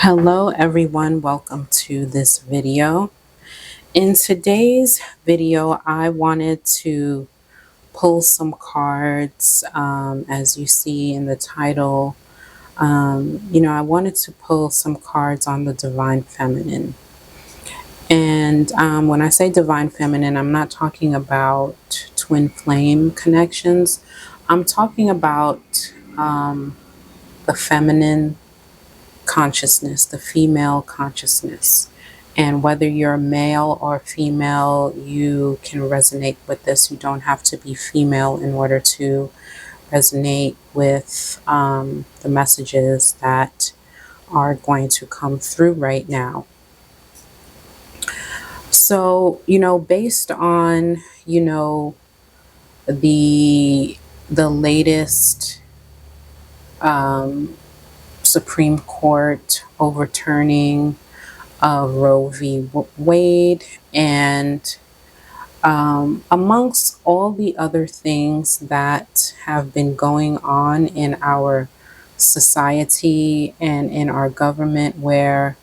Hello everyone, welcome to this video. In today's video, I wanted to pull some cards. As you see in the title, I wanted to pull some cards on the Divine Feminine. And when I say Divine Feminine, I'm not talking about twin flame connections. I'm talking about the feminine consciousness, the female consciousness. And whether you're male or female, you can resonate with this. You don't have to be female in order to resonate with the messages that are going to come through right now. So, based on, the latest Supreme Court overturning of Roe v. Wade, and amongst all the other things that have been going on in our society and in our government, where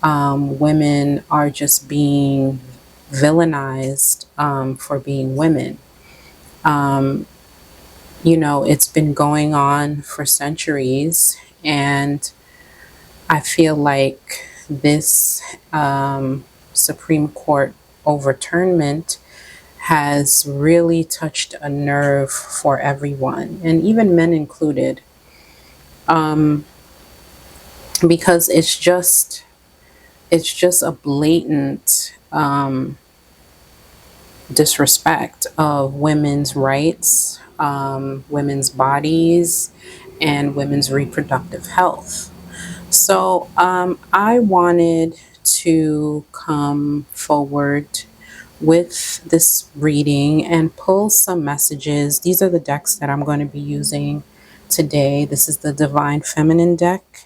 women are just being villainized for being women. It's been going on for centuries, and I feel like this Supreme Court overturnment has really touched a nerve for everyone, and even men included, because it's just a blatant disrespect of women's rights, women's bodies, and women's reproductive health. So I wanted to come forward with this reading and pull some messages. These are the decks that I'm going to be using today. This is the Divine Feminine deck,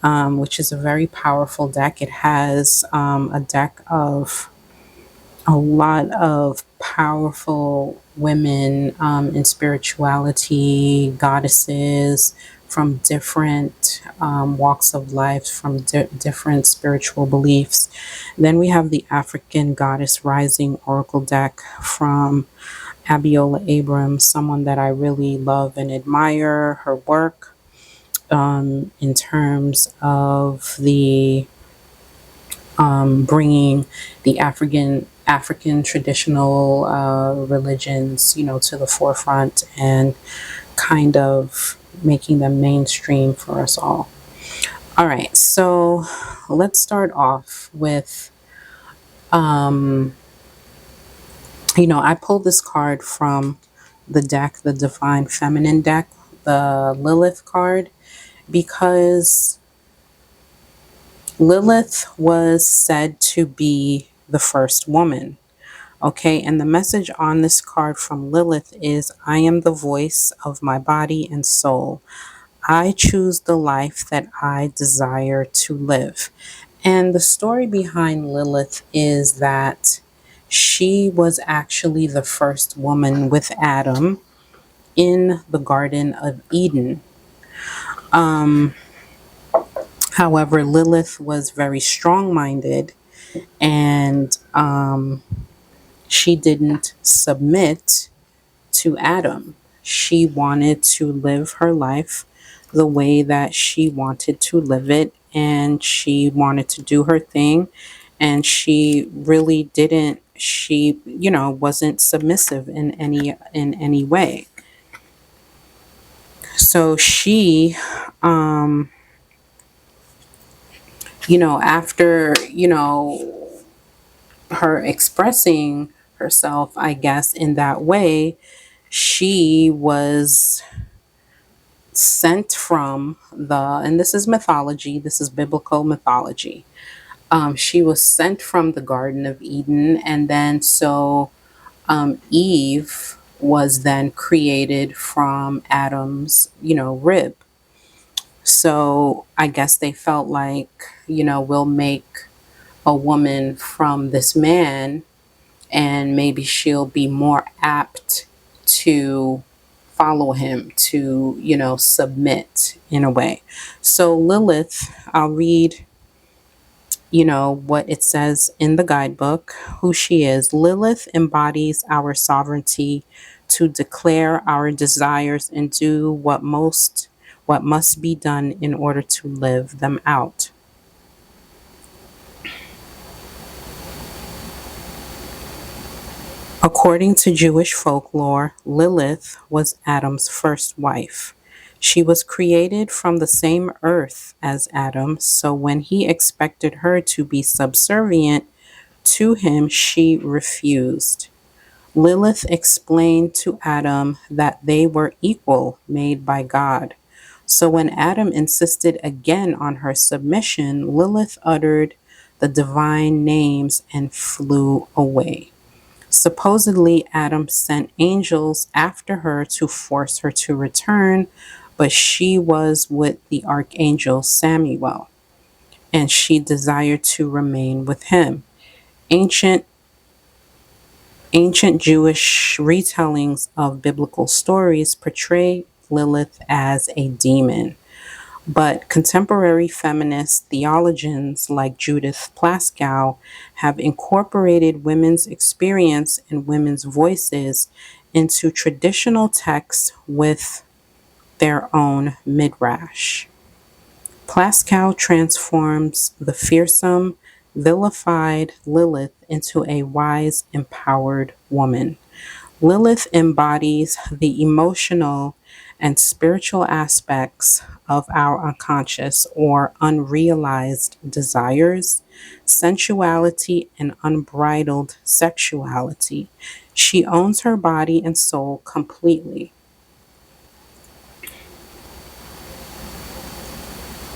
which is a very powerful deck. It has a deck of a lot of powerful women in spirituality, goddesses from different walks of life, from different spiritual beliefs. Then we have the African Goddess Rising Oracle deck from Abiola Abrams, someone that I really love and admire her work in terms of the bringing the African traditional religions, to the forefront and kind of making them mainstream for us all. All right, so let's start off with, I pulled this card from the deck, the Divine Feminine deck, the Lilith card, because Lilith was said to be the first woman. Okay, and the message on this card from Lilith is, I am the voice of my body and soul. I choose the life that I desire to live. And the story behind Lilith is that she was actually the first woman with Adam in the Garden of Eden. However, Lilith was very strong-minded, and she didn't submit to Adam. She wanted to live her life the way that she wanted to live it, and she wanted to do her thing, and she really didn't, she wasn't submissive in any way. So she after her expressing herself, I guess, in that way, she was sent from and this is mythology, this is biblical mythology. She was sent from the Garden of Eden, and then so Eve was then created from Adam's, rib. So I guess they felt like, we'll make a woman from this man, and maybe she'll be more apt to follow him, to, submit in a way. So Lilith, I'll read, what it says in the guidebook, who she is. Lilith embodies our sovereignty to declare our desires and do what must be done in order to live them out. According to Jewish folklore, Lilith was Adam's first wife. She was created from the same earth as Adam, so when he expected her to be subservient to him, she refused. Lilith explained to Adam that they were equal, made by God. So when Adam insisted again on her submission, Lilith uttered the divine names and flew away. Supposedly, Adam sent angels after her to force her to return, but she was with the archangel Samuel, and she desired to remain with him. Ancient Jewish retellings of biblical stories portray Lilith as a demon. But contemporary feminist theologians like Judith Plaskow have incorporated women's experience and women's voices into traditional texts with their own midrash. Plaskow transforms the fearsome, vilified Lilith into a wise, empowered woman. Lilith embodies the emotional and spiritual aspects of our unconscious or unrealized desires, sensuality, and unbridled sexuality. She owns her body and soul completely.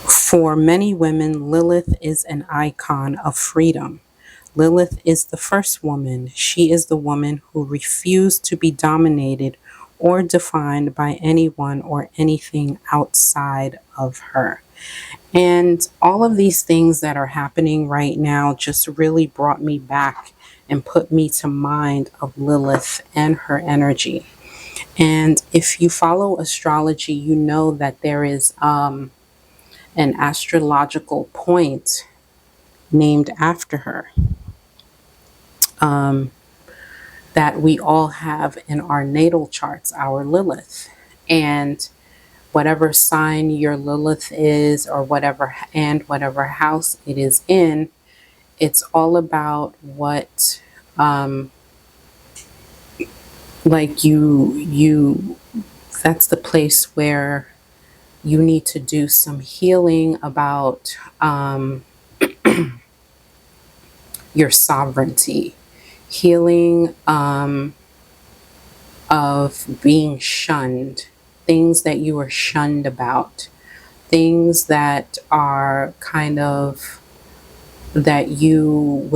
For many women, Lilith is an icon of freedom. Lilith is the first woman. She is the woman who refused to be dominated or defined by anyone or anything outside of her. And all of these things that are happening right now just really brought me back and put me to mind of Lilith and her energy. And if you follow astrology, you know that there is an astrological point named after her. That we all have in our natal charts, our Lilith. And whatever sign your Lilith is, or whatever house it is in, it's all about what like you that's the place where you need to do some healing about your sovereignty, healing of being shunned, things that you are shunned about, things that are kind of that you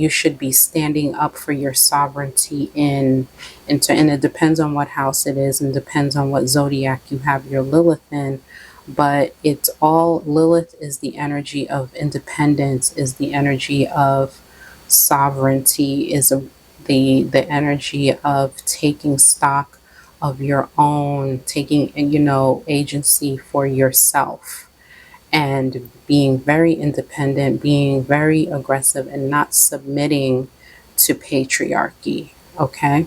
should be standing up for your sovereignty in. And it depends on what house it is, and depends on what zodiac you have your Lilith in. But it's all, Lilith is the energy of independence, is the energy of sovereignty, is the energy of taking stock of your own, taking agency for yourself, and being very independent, being very aggressive, and not submitting to patriarchy. Okay,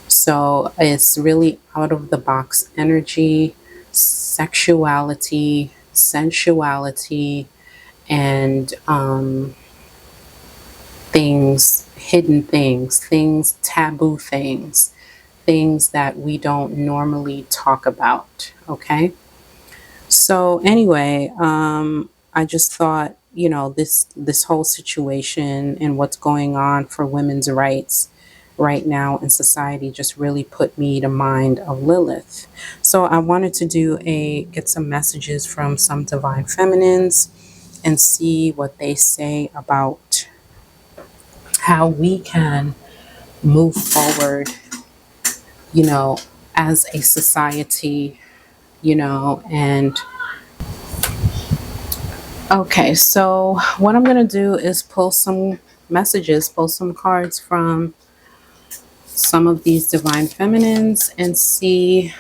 so it's really out of the box energy, sexuality, sensuality, and things, hidden things, taboo things that we don't normally talk about. Okay, so anyway, I just thought, this whole situation and what's going on for women's rights right now in society just really put me to mind of Lilith. So I wanted to get some messages from some divine feminines and see what they say about how we can move forward, as a society, and okay, so what I'm going to do is pull some messages, pull some cards from some of these divine feminines and see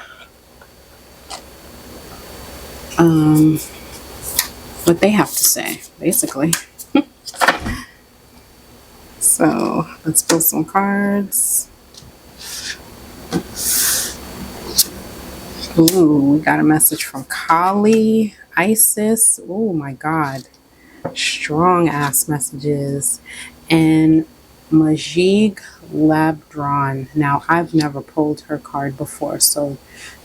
what they have to say, basically. So let's pull some cards. Ooh, we got a message from Kali, Isis. Oh my God. Strong ass messages. And Majig Labdron. Now, I've never pulled her card before, so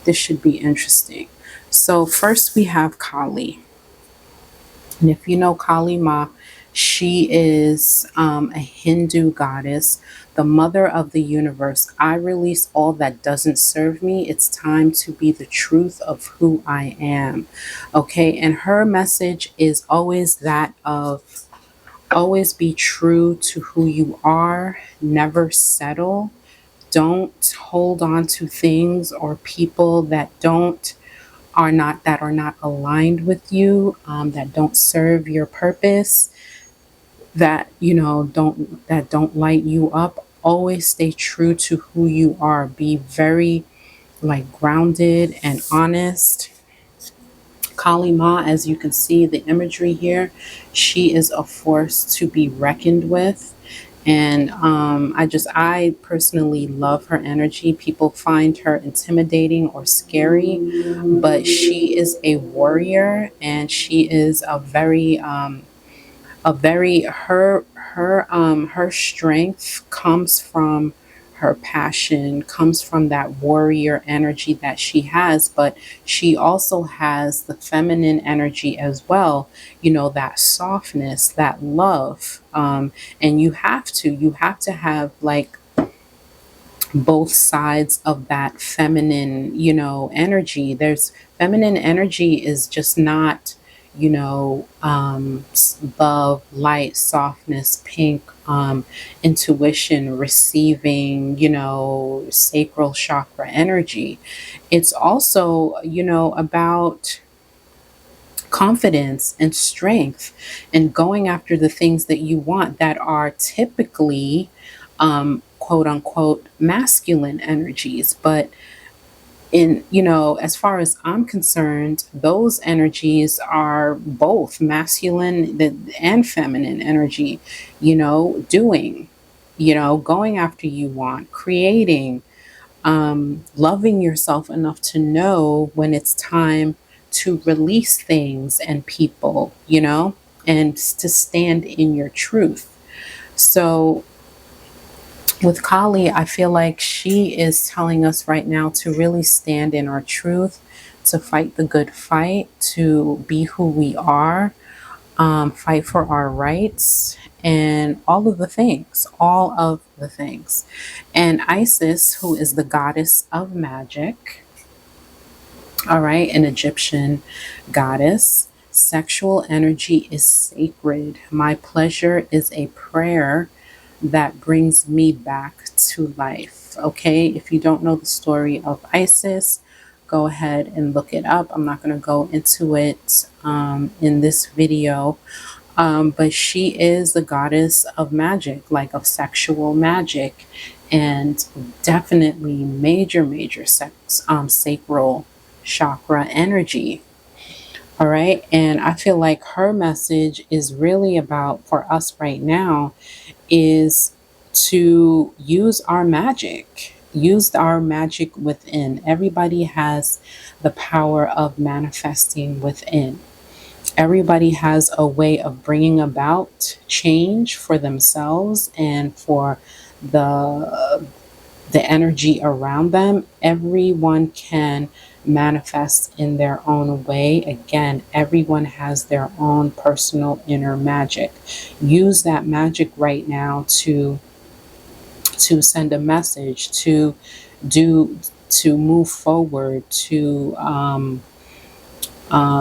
this should be interesting. So first we have Kali. And if you know Kali Ma, she is a Hindu goddess, the mother of the universe. I release all that doesn't serve me. It's time to be the truth of who I am. Okay, and her message is always that of always be true to who you are, never settle. Don't hold on to things or people that are not aligned with you, that don't serve your purpose, that don't light you up. Always stay true to who you are. Be very grounded and honest. Kali Ma, as you can see the imagery here, she is a force to be reckoned with. And I personally love her energy. People find her intimidating or scary, but she is a warrior, and she is her strength comes from her passion, comes from that warrior energy that she has, but she also has the feminine energy as well, that softness, that love. And you have to have both sides of that feminine, energy. There's feminine energy is just not, love, light, softness, pink, intuition, receiving, sacral chakra energy. It's also, about confidence and strength and going after the things that you want that are typically quote unquote masculine energies. But as far as I'm concerned, those energies are both masculine and feminine energy, doing, going after you want, creating, loving yourself enough to know when it's time to release things and people, and to stand in your truth. So with Kali, I feel like she is telling us right now to really stand in our truth, to fight the good fight, to be who we are, fight for our rights, and all of the things, And Isis, who is the goddess of magic, all right, an Egyptian goddess. Sexual energy is sacred. My pleasure is a prayer that brings me back to life. Okay, if you don't know the story of Isis, go ahead and look it up. I'm not going to go into it in this video, but she is the goddess of magic, of sexual magic, and definitely major sacral chakra energy. All right, and I feel like her message is really about, for us right now, is to use our magic. Use our magic within. Everybody has the power of manifesting within. Everybody has a way of bringing about change for themselves and for the energy around them. Everyone can manifest in their own way. Again, everyone has their own personal inner magic. Use that magic right now to send a message, to move forward, to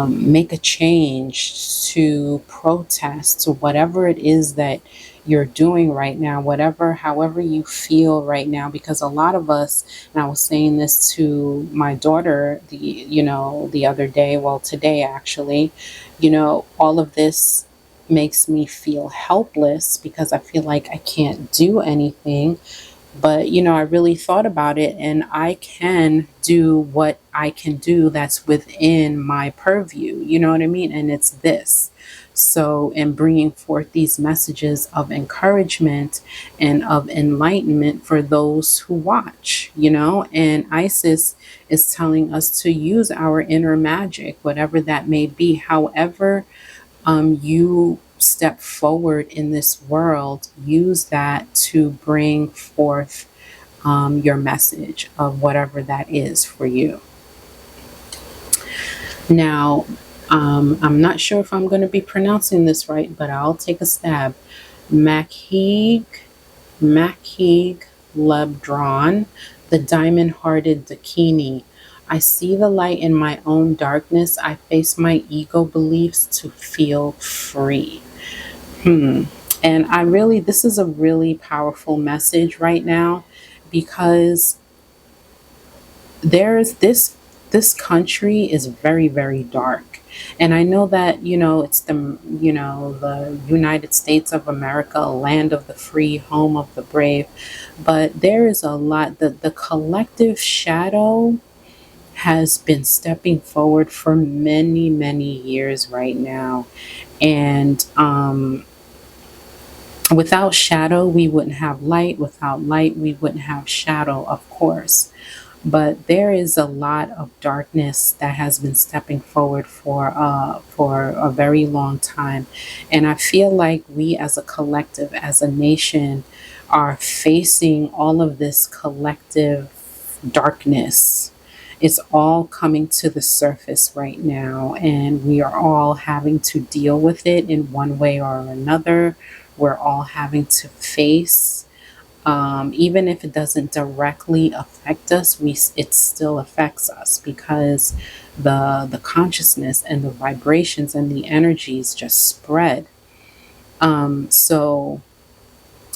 make a change, to protest, to whatever it is that you're doing right now, however you feel right now. Because a lot of us, and I was saying this to my daughter the other day, well, today actually, all of this makes me feel helpless because I feel like I can't do anything. But, I really thought about it, and I can do what I can do that's within my purview. You know what I mean? And it's this. So, in bringing forth these messages of encouragement and of enlightenment for those who watch, and Isis is telling us to use our inner magic, whatever that may be. However, you step forward in this world, use that to bring forth your message of whatever that is for you. Now, I'm not sure if I'm going to be pronouncing this right, but I'll take a stab. Makhig Lebdron, the diamond-hearted Dakini. I see the light in my own darkness. I face my ego beliefs to feel free. And this is a really powerful message right now, because there's this country is very, very dark. And I know that, it's the United States of America, a land of the free, home of the brave. But there is a lot that the collective shadow has been stepping forward for many, many years right now. And without shadow, we wouldn't have light. Without light, we wouldn't have shadow, of course. But there is a lot of darkness that has been stepping forward for a very long time. And I feel like we as a collective, as a nation, are facing all of this collective darkness. It's all coming to the surface right now, and we are all having to deal with it in one way or another. We're all having to face, even if it doesn't directly affect us, it still affects us, because the consciousness and the vibrations and the energies just spread. So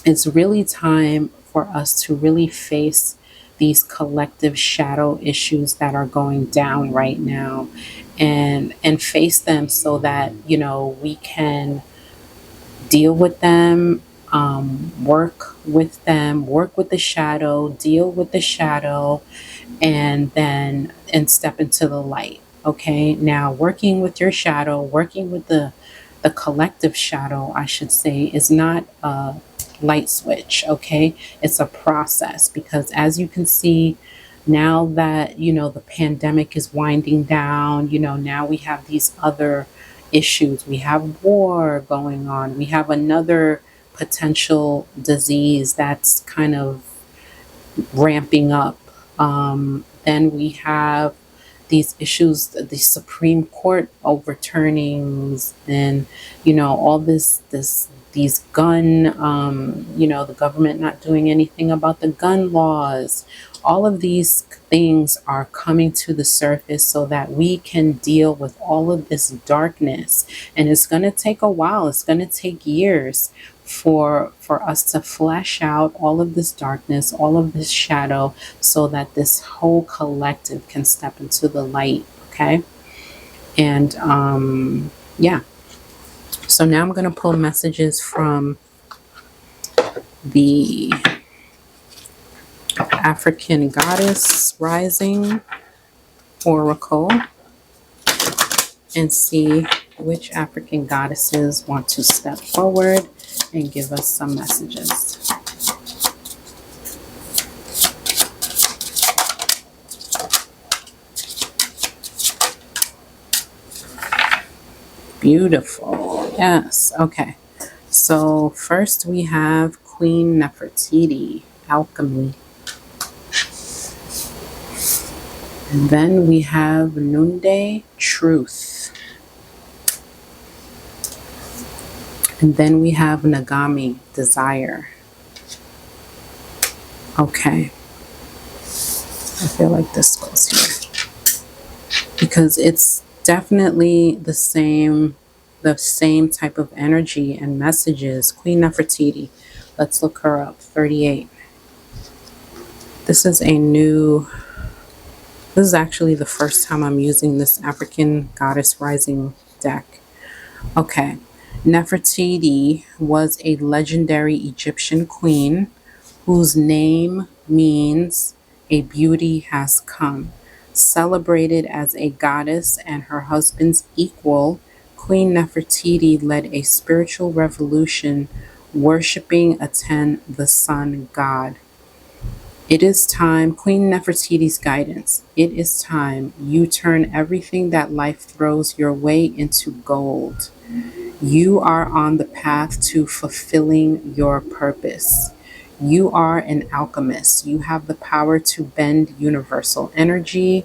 it's really time for us to really face these collective shadow issues that are going down right now, and face them so that we can deal with them, work with them, work with the shadow, deal with the shadow, and step into the light. Okay, now working with your shadow, working with the collective shadow, I should say, is not a light switch. Okay, it's a process, because as you can see, now that the pandemic is winding down, now we have these other issues. We have war going on. We have another potential disease that's kind of ramping up. Then we have these issues, the Supreme Court overturnings, and all these gun, the government not doing anything about the gun laws. All of these things are coming to the surface so that we can deal with all of this darkness. And it's going to take a while. It's going to take years for us to flesh out all of this darkness, all of this shadow, so that this whole collective can step into the light. Okay. And yeah. So now I'm going to pull messages from the African Goddess Rising Oracle, and see which African goddesses want to step forward and give us some messages. Beautiful. Yes. Okay. So first we have Queen Nefertiti, Alchemy. And then we have Nunde, Truth. And then we have Nagami, Desire. Okay. I feel like this goes here, because it's definitely the same type of energy and messages. Queen Nefertiti. Let's look her up. 38. This is actually the first time I'm using this African Goddess Rising deck. Okay. Nefertiti was a legendary Egyptian queen whose name means a beauty has come. Celebrated as a goddess and her husband's equal, Queen Nefertiti led a spiritual revolution worshiping Aten, the sun god. It is time, Queen Nefertiti's guidance. It is time you turn everything that life throws your way into gold. You are on the path to fulfilling your purpose. You are an alchemist. You have the power to bend universal energy.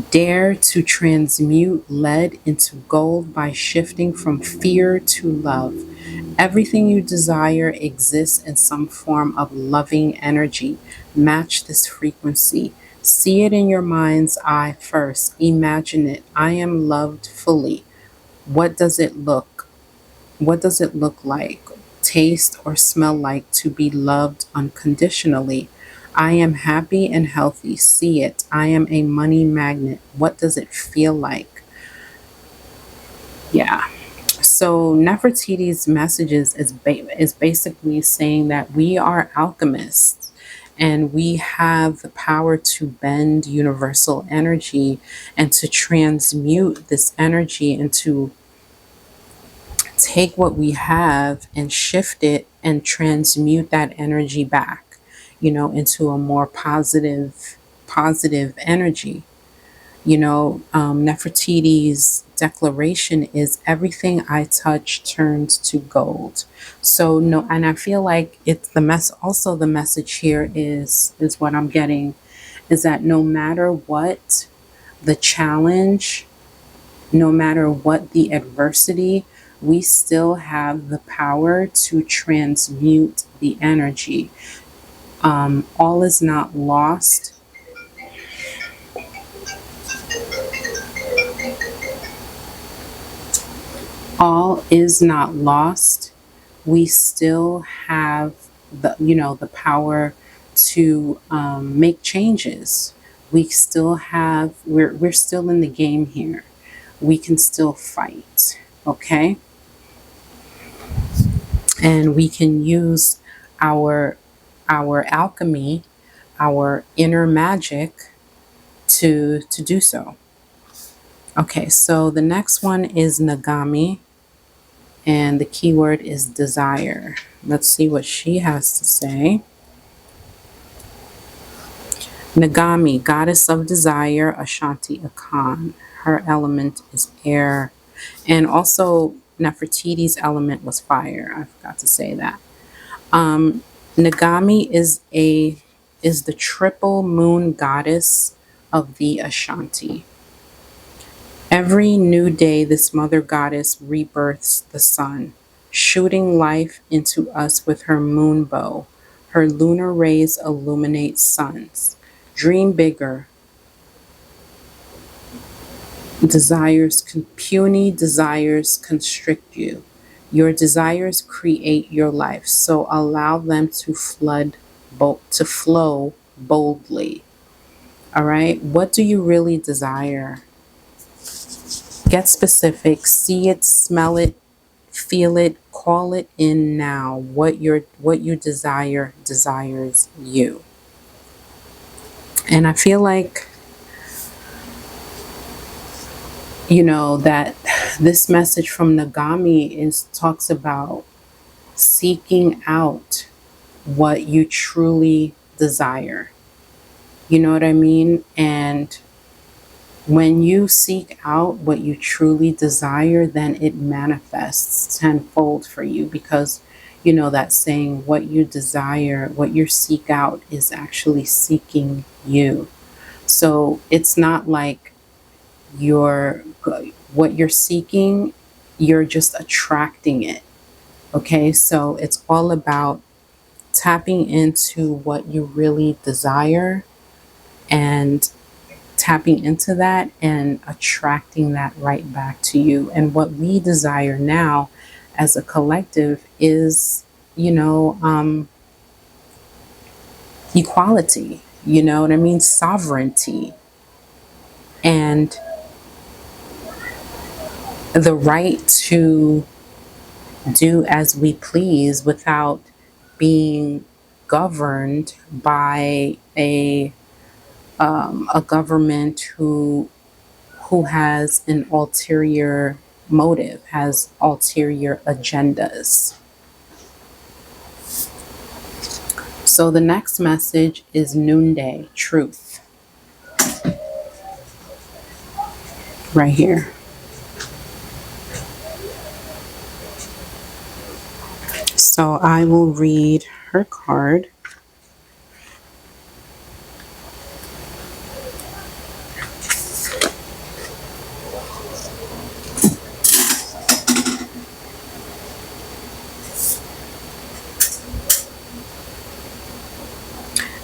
Dare to transmute lead into gold by shifting from fear to love. Everything you desire exists in some form of loving energy. Match this frequency. See it in your mind's eye first. Imagine it. I am loved fully. What does it look? What does it look like, taste, or smell like to be loved unconditionally? I am happy and healthy. See it. I am a money magnet. What does it feel like? Yeah. So Nefertiti's messages is basically saying that we are alchemists and we have the power to bend universal energy and to transmute this energy and to take what we have and shift it and transmute that energy back, into a more positive energy. Nefertiti's declaration is everything I touch turns to gold. So no, and I feel like it's also the message here is what I'm getting is that no matter what the challenge, no matter what the adversity, we still have the power to transmute the energy. All is not lost. All is not lost. We still have the power to make changes. We're still in the game here. We can still fight, okay? And we can use our alchemy, our inner magic to do so. Okay, so the next one is Nagami, and the keyword is desire. Let's see what she has to say. Nagami, goddess of desire, Ashanti Akan. Her element is air. And also Nefertiti's element was fire. I forgot to say that. Nagami is the triple moon goddess of the Ashanti. Every new day, this mother goddess rebirths the sun, shooting life into us with her moon bow. Her lunar rays illuminate suns. Dream bigger. Puny desires constrict you. Your desires create your life, so allow them to flow boldly. All right, what do you really desire? Get specific, see it, smell it, feel it, call it in now. What you desire desires you. And I feel like that this message from Nagami talks about seeking out what you truly desire. You know what I mean? And when you seek out what you truly desire, then it manifests tenfold for you, because that saying, what you desire, what you seek out is actually seeking you. So it's not like what you're seeking, you're just attracting it. Okay, so it's all about tapping into what you really desire and tapping into that and attracting that right back to you. And what we desire now as a collective is, equality, you know what I mean? Sovereignty. And the right to do as we please without being governed by a government who has an ulterior motive, has ulterior agendas. So the next message is noonday, truth, right here. So I will read her card.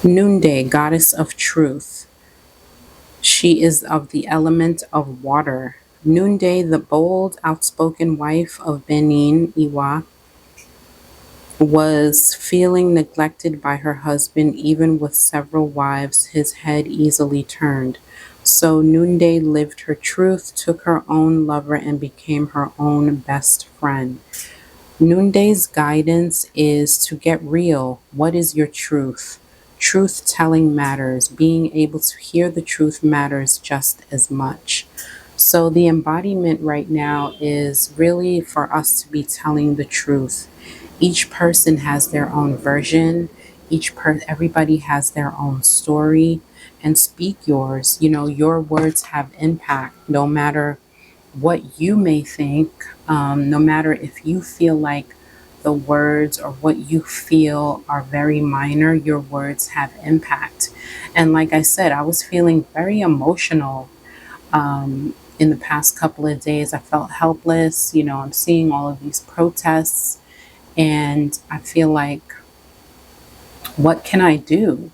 Noonday, goddess of truth. She is of the element of water. Noonday, the bold, outspoken wife of Benin Iwa, was feeling neglected by her husband. Even with several wives, his head easily turned. So Noonday lived her truth, took her own lover, and became her own best friend. Noonday's guidance is to get real. What is your truth? Truth telling matters. Being able to hear the truth matters just as much. So the embodiment right now is really for us to be telling the truth. Each person has their own version. Everybody has their own story, and speak yours. You know, your words have impact, no matter what you may think, no matter if you feel like the words or what you feel are very minor, your words have impact. And like I said, I was feeling very emotional in the past couple of days. I felt helpless. You know, I'm seeing all of these protests, and I feel like, what can I do?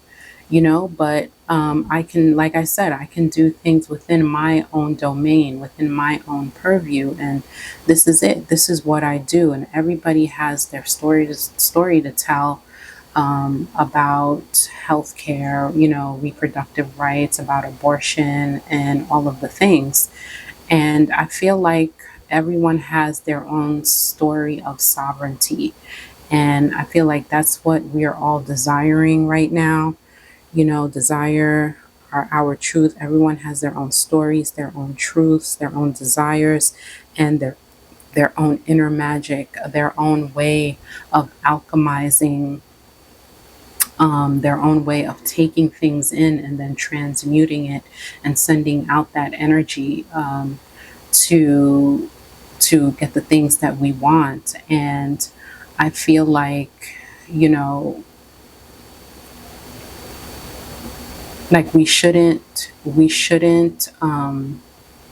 You know, but I can, like I said, I can do things within my own domain, within my own purview, and this is it. This is what I do, and everybody has their story to tell about healthcare, you know, reproductive rights, about abortion, and all of the things. And I feel like everyone has their own story of sovereignty, and I feel like that's what we are all desiring right now. You know, desire our truth. Everyone has their own stories, their own truths, their own desires, and their own inner magic, their own way of alchemizing, their own way of taking things in and then transmuting it and sending out that energy to get the things that we want. And I feel like, you know, like we shouldn't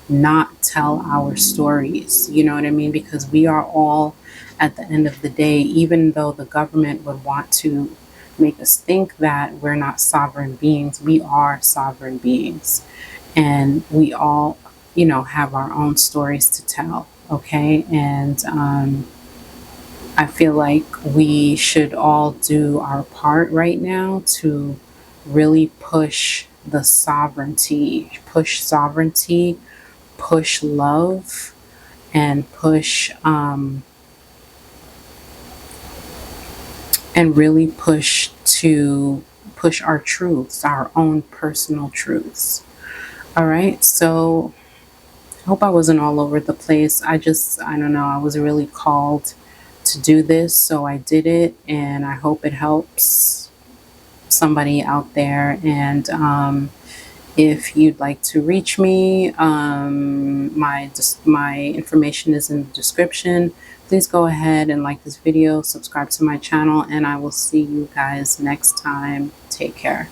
not tell our stories, you know what I mean? Because we are all, at the end of the day, even though the government would want to make us think that we're not sovereign beings, we are sovereign beings, and we all, you know, have our own stories to tell. Okay. And I feel like we should all do our part right now to really push the sovereignty, push love, and really push our truths, our own personal truths. All right. So I hope I wasn't all over the place. I don't know, I was really called to do this, so I did it, and I hope it helps somebody out there. And if you'd like to reach me, my information is in the description. Please go ahead and like this video, subscribe to my channel, and I will see you guys next time. Take care.